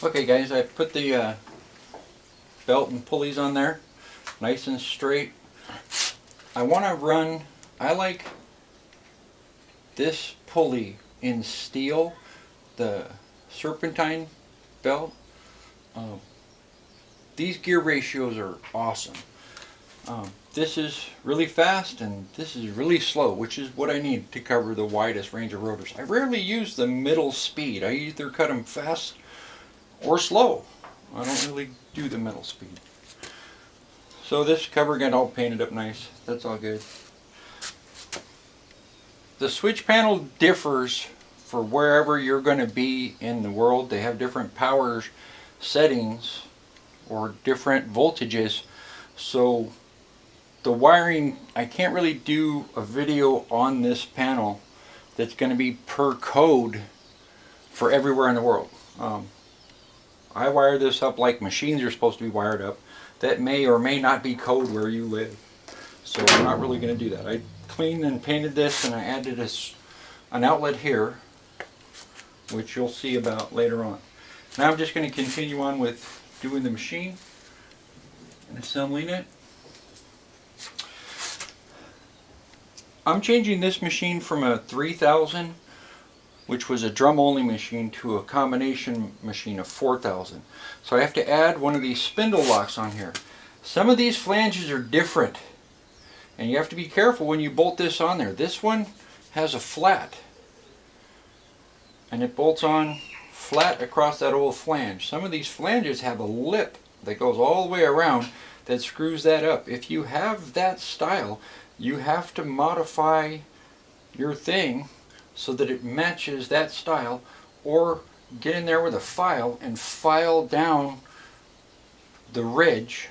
Okay guys, I put the belt and pulleys on there, nice and straight. I like this pulley in steel, the serpentine belt. These gear ratios are awesome. This is really fast and this is really slow, which is what I need to cover the widest range of rotors. I rarely use the middle speed. I either cut them fast or slow. I don't really do the middle speed. So this cover got all painted up nice. That's all good. The switch panel differs for wherever you're going to be in the world. They have different power settings or different voltages. So the wiring, I can't really do a video on this panel that's going to be per code for everywhere in the world. I wire this up like machines are supposed to be wired up. That may or may not be code where you live. So I'm not really going to do that. I cleaned and painted this and I added an outlet here, which you'll see about later on. Now I'm just going to continue on with doing the machine and assembling it. I'm changing this machine from a 3000, which was a drum only machine, to a combination machine of 4000. So I have to add one of these spindle locks on here. Some of these flanges are different and you have to be careful when you bolt this on there. This one has a flat and it bolts on flat across that old flange. Some of these flanges have a lip that goes all the way around that screws that up. If you have that style, you have to modify your thing so that it matches that style, or get in there with a file and file down the ridge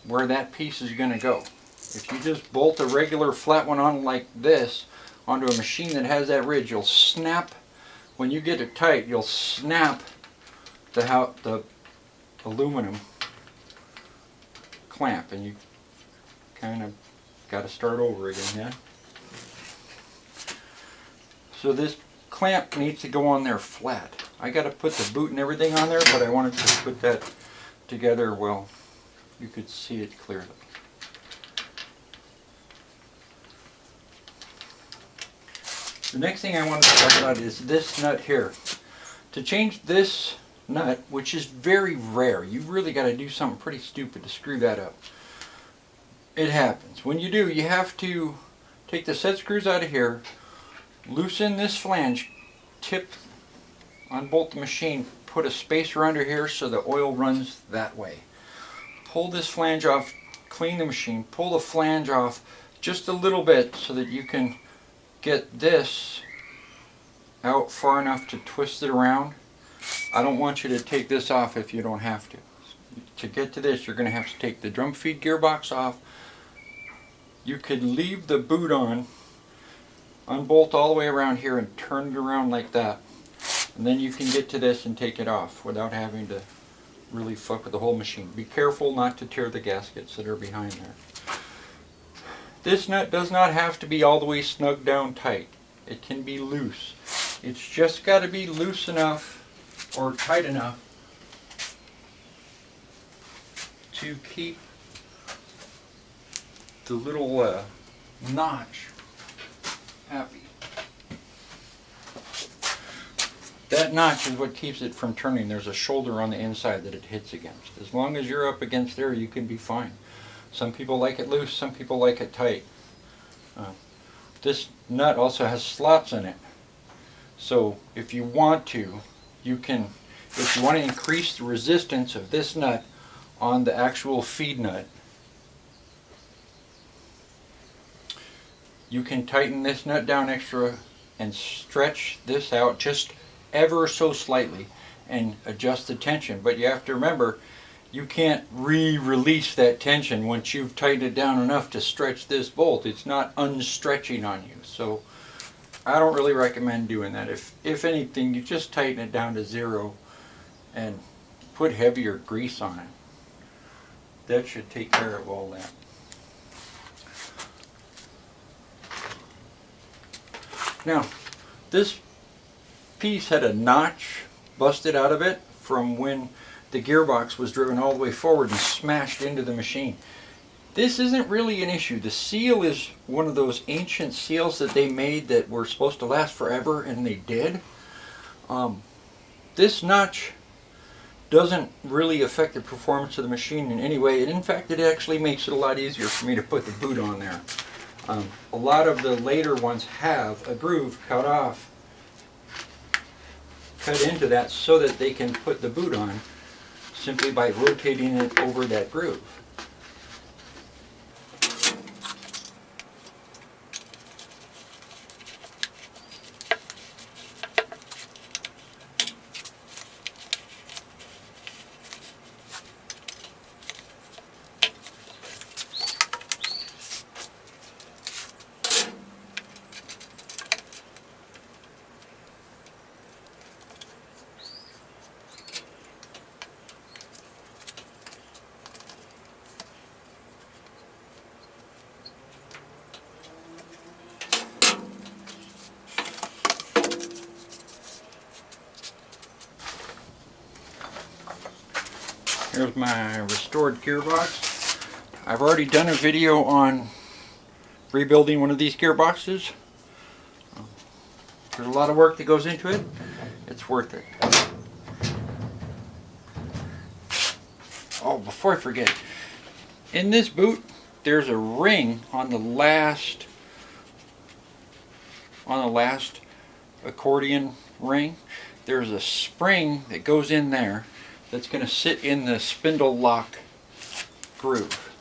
where that piece is going to go. If you just bolt a regular flat one on like this onto a machine that has that ridge, you'll snap, when you get it tight, you'll snap the aluminum clamp and you kind of got to start over again, yeah? So this clamp needs to go on there flat. I got to put the boot and everything on there, but I wanted to put that together well you could see it clearly. The next thing I want to talk about is this nut here. To change this nut, which is very rare, you really got to do something pretty stupid to screw that up. It happens. When you do, you have to take the set screws out of here, loosen this flange, unbolt the machine, put a spacer under here so the oil runs that way. Pull this flange off, clean the machine, pull the flange off just a little bit so that you can get this out far enough to twist it around. I don't want you to take this off if you don't have to. To get to this, you're going to have to take the drum feed gearbox off. You could leave the boot on, unbolt all the way around here and turn it around like that. And then you can get to this and take it off without having to really fuck with the whole machine. Be careful not to tear the gaskets that are behind there. This nut does not have to be all the way snug down tight. It can be loose. It's just got to be loose enough or tight enough to keep the little notch happy. That notch is what keeps it from turning. There's a shoulder on the inside that it hits against. As long as you're up against there, you can be fine. Some people like it loose, some people like it tight. This nut also has slots in it. So if you want to, you can, if you want to increase the resistance of this nut on the actual feed nut, you can tighten this nut down extra and stretch this out just ever so slightly and adjust the tension. But you have to remember, you can't re-release that tension once you've tightened it down enough to stretch this bolt. It's not unstretching on you. So I don't really recommend doing that. If anything, you just tighten it down to 0 and put heavier grease on it. That should take care of all that. Now, this piece had a notch busted out of it from when the gearbox was driven all the way forward and smashed into the machine. This isn't really an issue. The seal is one of those ancient seals that they made that were supposed to last forever, and they did. This notch doesn't really affect the performance of the machine in any way, and in fact it actually makes it a lot easier for me to put the boot on there. A lot of the later ones have a groove cut into that so that they can put the boot on simply by rotating it over that groove. Here's my restored gearbox. I've already done a video on rebuilding one of these gearboxes. There's a lot of work that goes into it. It's worth it. Oh, before I forget, in this boot there's a ring on the last accordion ring. There's a spring that goes in there that's going to sit in the spindle lock groove.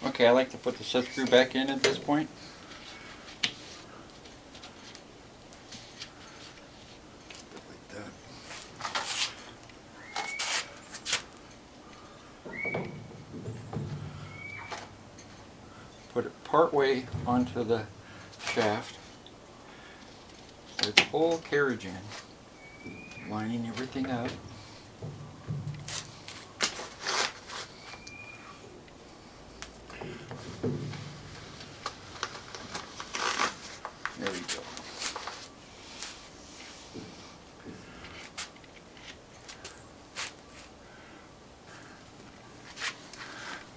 Okay, I like to put the set screw back in at this point. Like that. Put it part way onto the shaft. Put the whole carriage in. Lining everything up. There we go.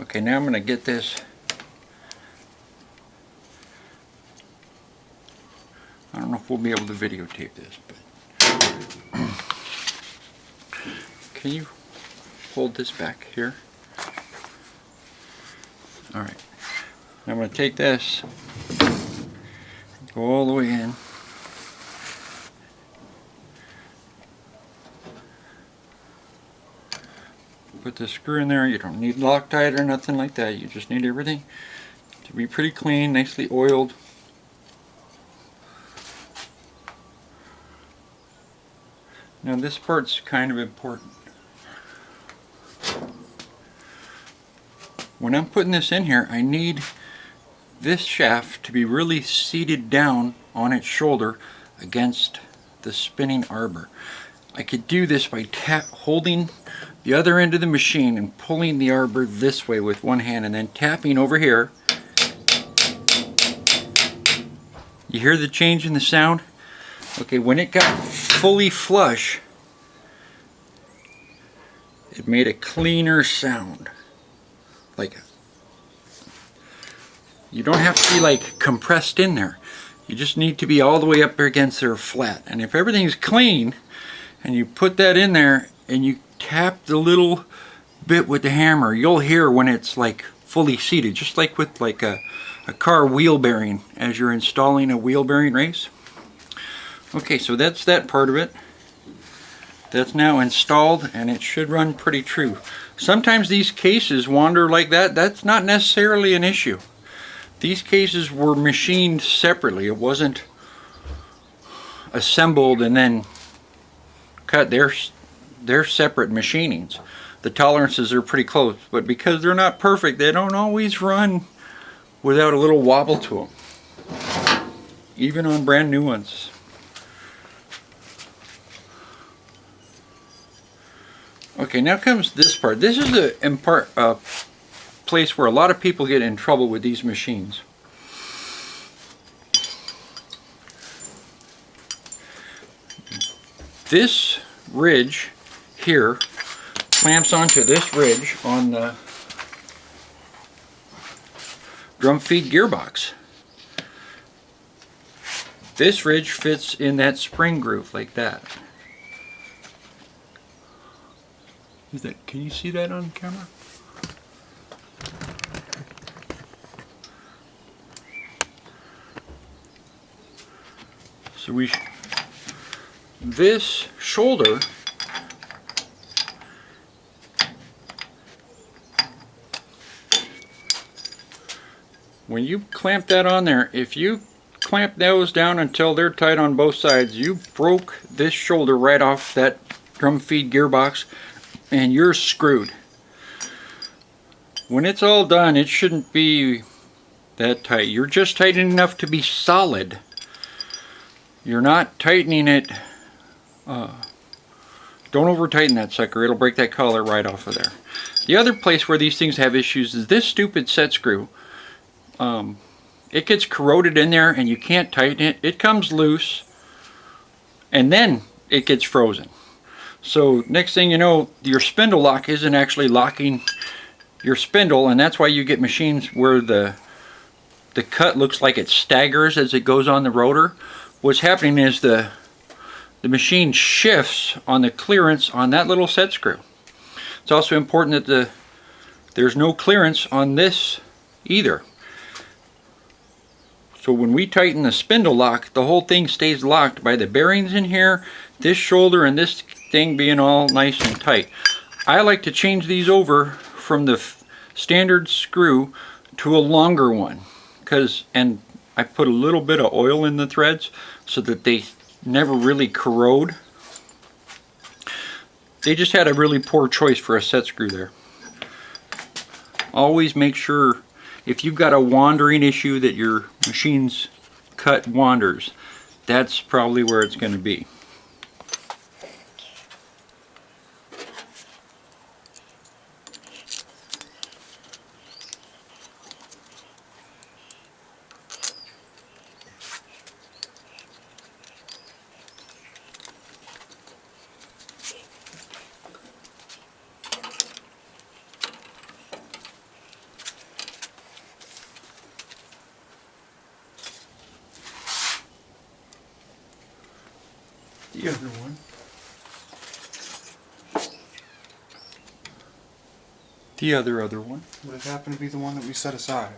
Okay, now I'm going to get this. I don't know if we'll be able to videotape this, but can you hold this back here? Alright. Now I'm going to take this, go all the way in. Put the screw in there. You don't need Loctite or nothing like that. You just need everything to be pretty clean, nicely oiled. Now this part's kind of important. When I'm putting this in here, I need this shaft to be really seated down on its shoulder against the spinning arbor. I could do this by holding the other end of the machine and pulling the arbor this way with one hand and then tapping over here. You hear the change in the sound? Okay, when it got fully flush, it made a cleaner sound. Like, you don't have to be like compressed in there. You just need to be all the way up there against there flat. And if everything's clean and you put that in there and you tap the little bit with the hammer, you'll hear when it's like fully seated, just like with like a car wheel bearing as you're installing a wheel bearing race. Okay, so that's that part of it. That's now installed and it should run pretty true. Sometimes these cases wander like that. That's not necessarily an issue. These cases were machined separately. It wasn't assembled and then cut. They're separate machinings. The tolerances are pretty close, but because they're not perfect, they don't always run without a little wobble to them, even on brand new ones. Okay, now comes this part. This is a place where a lot of people get in trouble with these machines. This ridge here clamps onto this ridge on the drum feed gearbox. This ridge fits in that spring groove like that. Can you see that on camera? So this shoulder when you clamp that on there, if you clamp those down until they're tight on both sides, you broke this shoulder right off that drum feed gearbox and you're screwed. When it's all done, it shouldn't be that tight. You're just tightening enough to be solid. You're not tightening it. Don't over tighten that sucker. It'll break that collar right off of there. The other place where these things have issues is this stupid set screw. It gets corroded in there and you can't tighten it. It comes loose and then it gets frozen. So next thing you know, your spindle lock isn't actually locking your spindle, and that's why you get machines where the cut looks like it staggers as it goes on the rotor. What's happening is the machine shifts on the clearance on that little set screw. It's also important that there's no clearance on this either. So when we tighten the spindle lock, the whole thing stays locked by the bearings in here, this shoulder, and this thing being all nice and tight. I like to change these over from the standard screw to a longer one, and I put a little bit of oil in the threads so that they never really corrode. They just had a really poor choice for a set screw there. Always make sure, if you've got a wandering issue that your machine's cut wanders, that's probably where it's going to be. The other one. The other one. Would it happen to be the one that we set aside?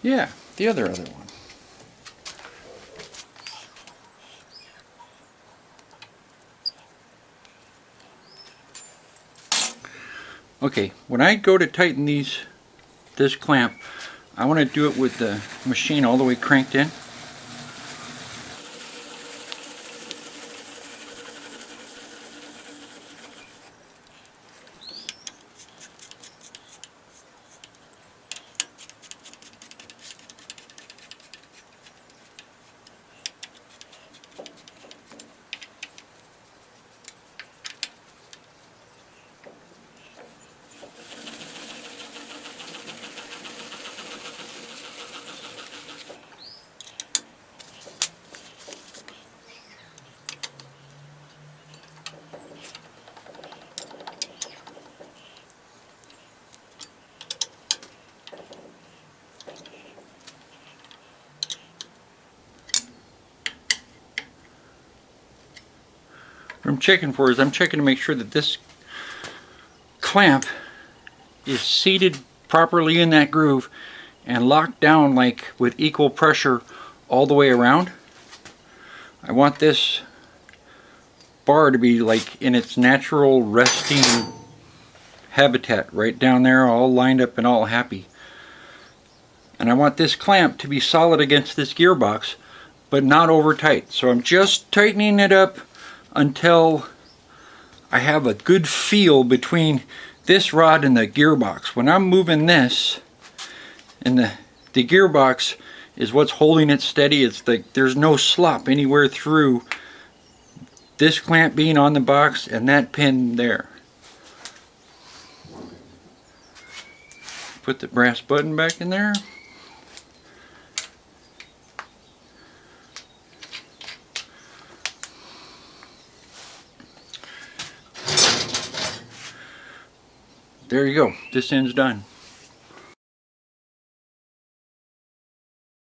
Yeah, the other one. Okay, when I go to tighten this clamp, I want to do it with the machine all the way cranked in. What I'm checking for is I'm checking to make sure that this clamp is seated properly in that groove and locked down like with equal pressure all the way around. I want this bar to be like in its natural resting habitat right down there, all lined up and all happy. And I want this clamp to be solid against this gearbox but not over tight. So I'm just tightening it up until I have a good feel between this rod and the gearbox. When I'm moving this, and the gearbox is what's holding it steady, it's like there's no slop anywhere through this clamp being on the box and that pin there. Put the brass button back in there. there you go. This end's done.